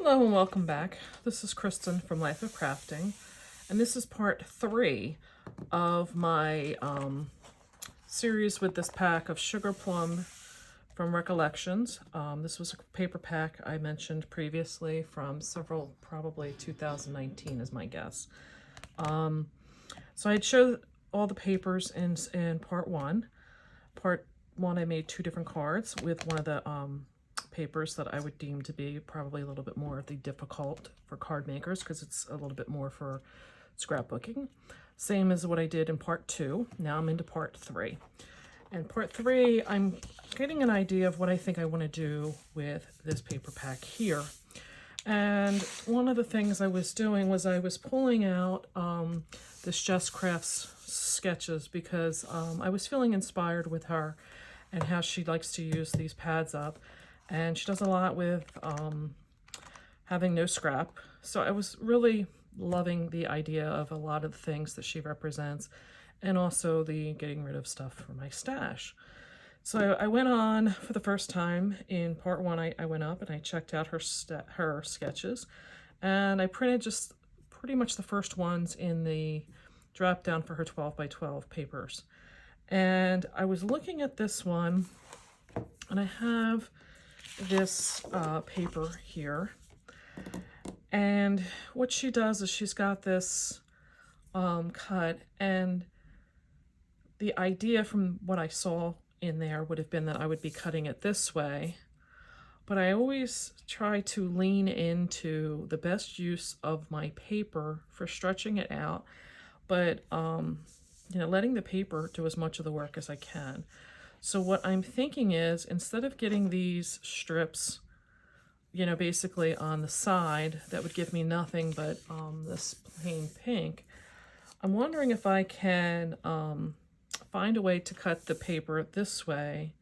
Hello and welcome back. This is Kristen from Life of Crafting, and this is part 3 of my series with this pack of Sugar Plum from Recollections. This was a paper pack I mentioned previously from several, probably 2019 is my guess. So I'd showed all the papers in part 1. Part 1 I made 2 different cards with one of the papers that I would deem to be probably a little bit more of the difficult for card makers because it's a little bit more for scrapbooking. Same as what I did in part 2. Now I'm into part 3. And part 3, I'm getting an idea of what I think I want to do with this paper pack here. And one of the things I was doing was I was pulling out this Jess Crafts sketches because I was feeling inspired with her and how she likes to use these pads up. And she does a lot with having no scrap. So I was really loving the idea of a lot of the things that she represents and also the getting rid of stuff for my stash. So I went on for the first time in part 1. I went up and I checked out her sketches, and I printed just pretty much the first ones in the drop down for her 12 by 12 papers. And I was looking at this one, and I have this paper here, and what she does is she's got this cut, and the idea from what I saw in there would have been that I would be cutting it this way, but I always try to lean into the best use of my paper for stretching it out, but you know, letting the paper do as much of the work as I can. So what I'm thinking is, instead of getting these strips, you know, basically on the side, that would give me nothing but this plain pink, I'm wondering if I can find a way to cut the paper this way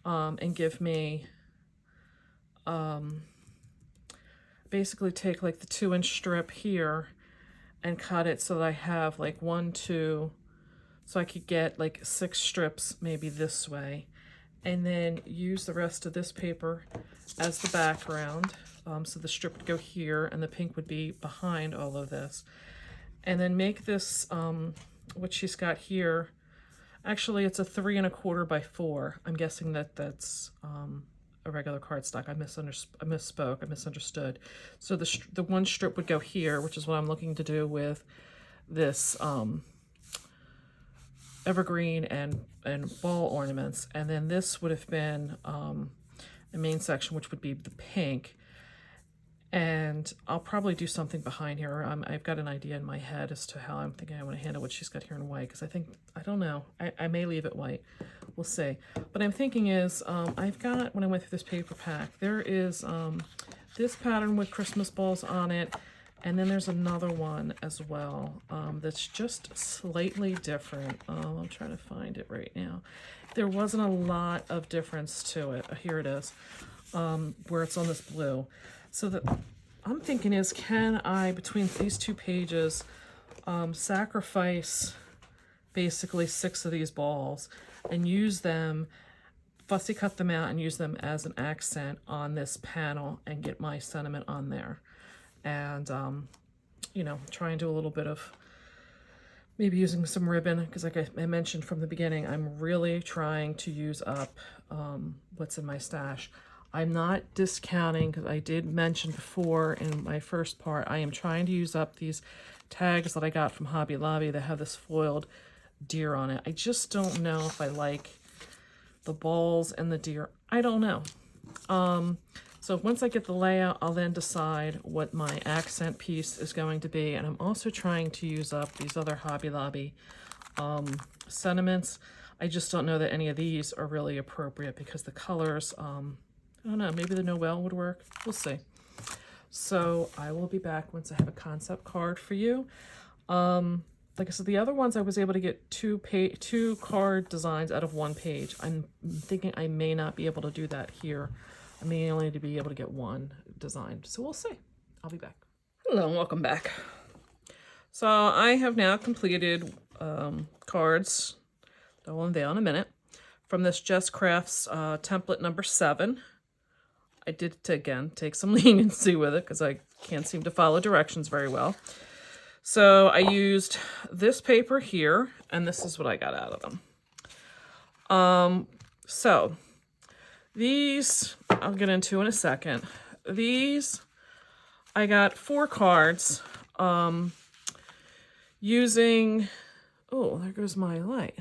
and give me, basically take like the 2-inch strip here and cut it so that I have like 1, 2, so I could get like 6 strips maybe this way, and then use the rest of this paper as the background. So the strip would go here and the pink would be behind all of this. And then make this, what she's got here, actually it's a 3 1/4 by 4. I'm guessing that that's a regular cardstock. I misspoke, I misunderstood. So the one strip would go here, which is what I'm looking to do with this evergreen and ball ornaments, and then this would have been the main section, which would be the pink. And I'll probably do something behind here. I've got an idea in my head as to how I'm thinking I want to handle what she's got here in white, because I don't know, I may leave it white, we'll see. But I'm thinking is, I've got, when I went through this paper pack, there is this pattern with Christmas balls on it, and then there's another one as well that's just slightly different. I'm trying to find it right now. There wasn't a lot of difference to it. Here it is, where it's on this blue. So that I'm thinking is, can I, between these 2 pages, sacrifice basically 6 of these balls and use them, fussy cut them out and use them as an accent on this panel and get my sentiment on there. And, you know, try and do a little bit of maybe using some ribbon, because like I mentioned from the beginning, I'm really trying to use up what's in my stash. I'm not discounting, because I did mention before in my first part, I am trying to use up these tags that I got from Hobby Lobby that have this foiled deer on it. I just don't know if I like the balls and the deer. I don't know. So once I get the layout, I'll then decide what my accent piece is going to be. And I'm also trying to use up these other Hobby Lobby sentiments. I just don't know that any of these are really appropriate because the colors, I don't know, maybe the Noel would work. We'll see. So I will be back once I have a concept card for you. Like I said, the other ones I was able to get 2 card designs out of 1 page. I'm thinking I may not be able to do that here. I may only be able to get 1 design. So we'll see. I'll be back. Hello and welcome back. So I have now completed cards, I'll unveil in a minute, from this Jess Crafts template number 7. I did, again, take some leniency with it because I can't seem to follow directions very well. So I used this paper here, and this is what I got out of them. So these, I'll get into in a second. These, I got 4 cards using, oh, there goes my light.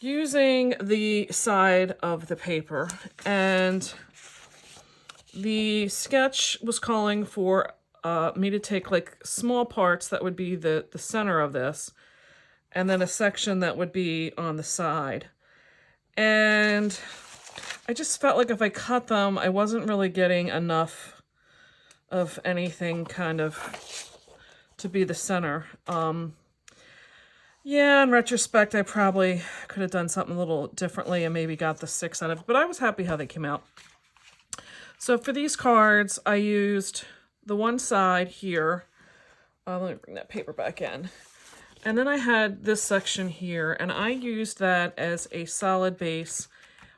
Using the side of the paper, and the sketch was calling for me to take like small parts that would be the center of this, and then a section that would be on the side. And I just felt like if I cut them, I wasn't really getting enough of anything kind of to be the center. Yeah, in retrospect, I probably could have done something a little differently and maybe got the 6 out of it, but I was happy how they came out. So for these cards, I used the one side here. Let me bring that paper back in. And then I had this section here, and I used that as a solid base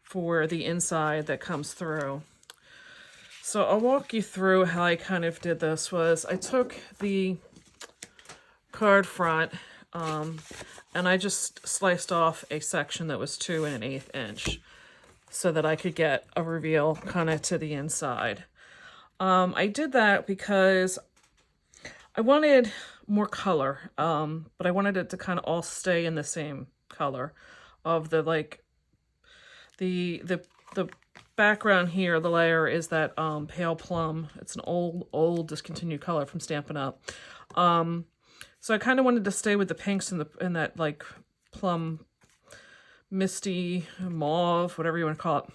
for the inside that comes through. So I'll walk you through how I kind of did this. Was I took the card front, and I just sliced off a section that was 2 1/8 inch so that I could get a reveal kind of to the inside. I did that because I wanted more color, but I wanted it to kind of all stay in the same color of the, like, the background here, the layer is that pale plum. It's an old discontinued color from Stampin' Up. So I kind of wanted to stay with the pinks and that like plum, misty, mauve, whatever you want to call it.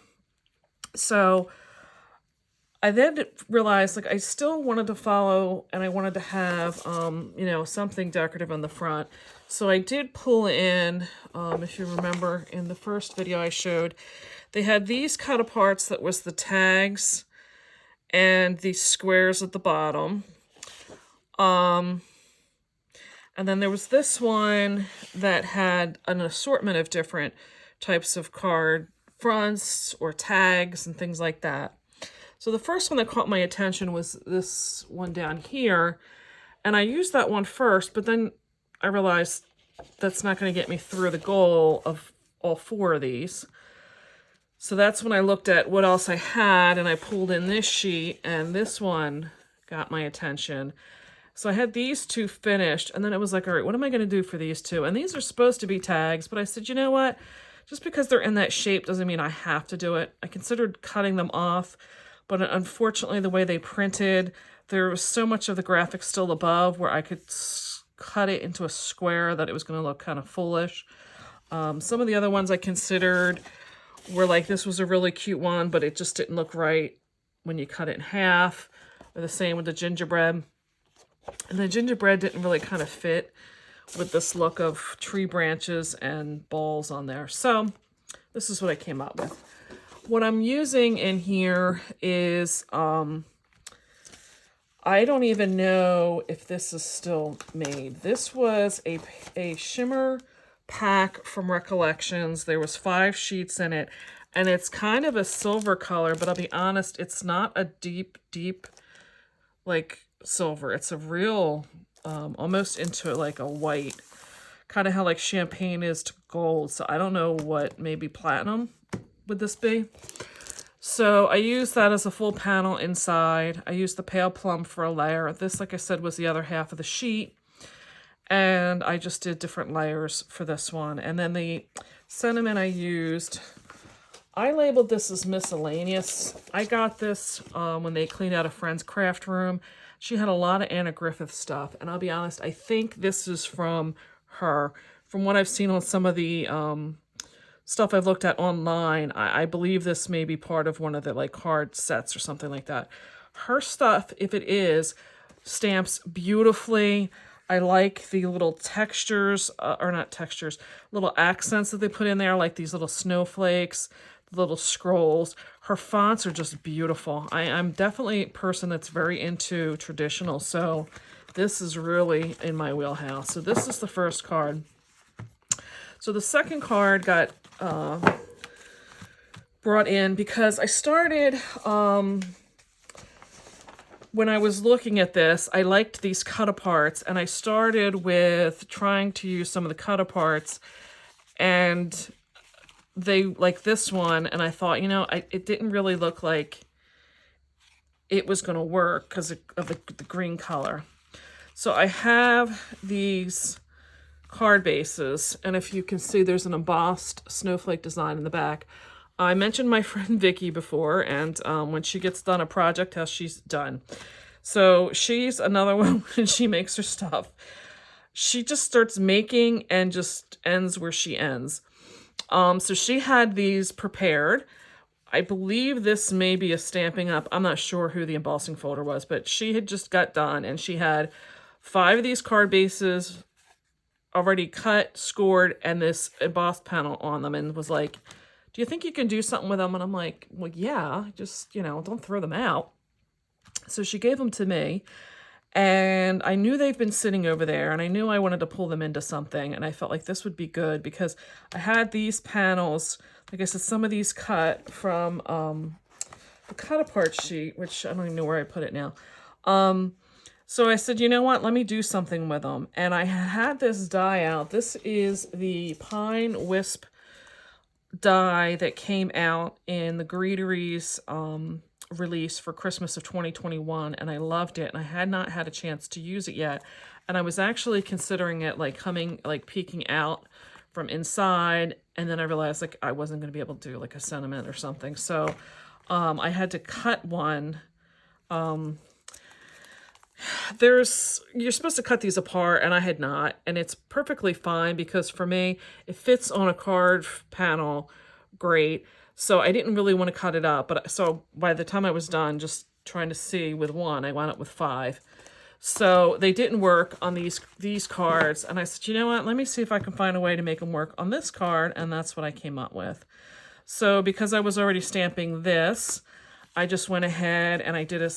So I then realized like I still wanted to follow, and I wanted to have, you know, something decorative on the front. So I did pull in, if you remember in the first video I showed, they had these cut aparts that was the tags and these squares at the bottom. And then there was this one that had an assortment of different types of card fronts or tags and things like that. So the first one that caught my attention was this one down here. And I used that one first, but then I realized that's not going to get me through the goal of all 4 of these. So that's when I looked at what else I had, and I pulled in this sheet, and this one got my attention. So I had these 2 finished, and then it was like, all right, what am I going to do for these 2? And these are supposed to be tags, but I said, you know what? Just because they're in that shape doesn't mean I have to do it. I considered cutting them off, but unfortunately the way they printed, there was so much of the graphic still above where I could cut it into a square that it was going to look kind of foolish. Some of the other ones I considered were like, this was a really cute one, but it just didn't look right when you cut it in half. Or the same with the gingerbread. And the gingerbread didn't really kind of fit with this look of tree branches and balls on there. So this is what I came up with. What I'm using in here is, I don't even know if this is still made. This was a shimmer pack from Recollections. There was 5 sheets in it, and it's kind of a silver color, but I'll be honest, it's not a deep, like, silver. It's a real, almost into like a white, kind of how like champagne is to gold. So I don't know what, maybe platinum would this be. So I used that as a full panel inside. I used the pale plum for a layer. This, like I said, was the other half of the sheet. And I just did different layers for this one. And then the sentiment I used, I labeled this as miscellaneous. I got this when they cleaned out a friend's craft room. She had a lot of Anna Griffith stuff. And I'll be honest, I think this is from her. From what I've seen on some of the stuff I've looked at online, I believe this may be part of one of the like card sets or something like that. Her stuff, if it is, stamps beautifully. I like the little textures, or not textures, little accents that they put in there, like these little snowflakes, little scrolls. Her fonts are just beautiful. I'm definitely a person that's very into traditional, so this is really in my wheelhouse. So this is the first card. So the second card got brought in because I started, when I was looking at this, I liked these cut-aparts, and I started with trying to use some of the cut-aparts, and they, like this one, and I thought, you know, it didn't really look like it was going to work because of the green color. So I have these card bases, and if you can see, there's an embossed snowflake design in the back. I mentioned my friend Vicky before, and when she gets done a project, how she's done. So she's another one when she makes her stuff. She just starts making and just ends where she ends. So she had these prepared. I believe this may be a Stampin' Up. I'm not sure who the embossing folder was, but she had just got done, and she had 5 of these card bases already cut, scored, and this embossed panel on them, and was like, do you think you can do something with them? And I'm like, well, yeah, just, you know, don't throw them out. So she gave them to me, and I knew they've been sitting over there, and I knew I wanted to pull them into something, and I felt like this would be good because I had these panels, like I said, some of these cut from the cut-apart sheet, which I don't even know where I put it now. So I said, you know what, let me do something with them. And I had this die out. This is the Pine Wisp die that came out in the Greetery's release for Christmas of 2021, and I loved it, and I had not had a chance to use it yet, and I was actually considering it like peeking out from inside, and then I realized like I wasn't going to be able to do like a sentiment or something, so I had to cut one. You're supposed to cut these apart, and I had not, and it's perfectly fine because for me, it fits on a card panel great. So I didn't really want to cut it up, but so by the time I was done just trying to see with one, I wound up with 5. So they didn't work on these cards, and I said, you know what, let me see if I can find a way to make them work on this card, and that's what I came up with. So because I was already stamping this, I just went ahead and I did a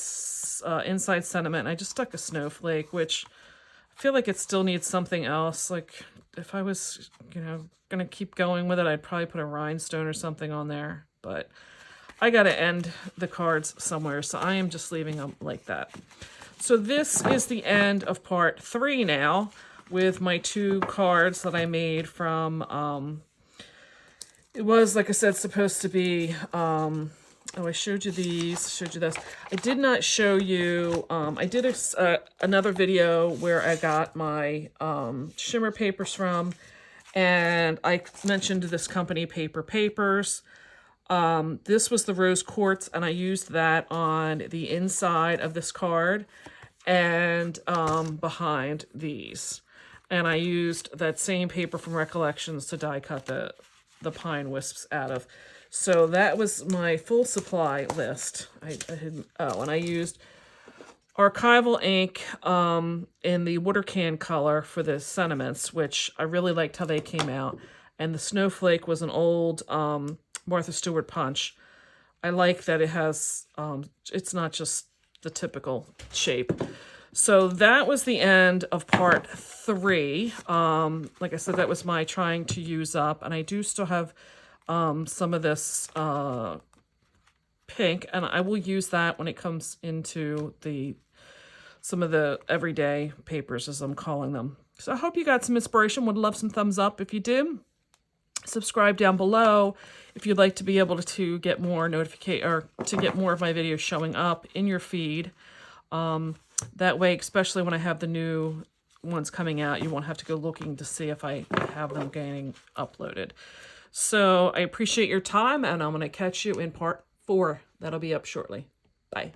inside sentiment, and I just stuck a snowflake, which I feel like it still needs something else. Like if I was, you know, gonna keep going with it, I'd probably put a rhinestone or something on there, but I gotta end the cards somewhere, so I am just leaving them like that. So this is the end of part 3 now, with my 2 cards that I made from it was, like I said, supposed to be oh, I showed you these, showed you this. I did not show you, I did another video where I got my shimmer papers from, and I mentioned this company, Paper Papers. This was the rose quartz, and I used that on the inside of this card and behind these. And I used that same paper from Recollections to die cut the pine wisps out of. So that was my full supply list. And I used archival ink in the water can color for the sentiments, which I really liked how they came out. And the snowflake was an old Martha Stewart punch. I like that it has, it's not just the typical shape. So that was the end of part 3. Like I said, that was my trying to use up, and I do still have some of this pink, and I will use that when it comes into some of the everyday papers, as I'm calling them. So I hope you got some inspiration. Would love some thumbs up if you did. Subscribe down below if you'd like to be able to get more or to get more of my videos showing up in your feed. That way, especially when I have the new ones coming out, you won't have to go looking to see if I have them getting uploaded. So I appreciate your time, and I'm going to catch you in part 4. That'll be up shortly. Bye.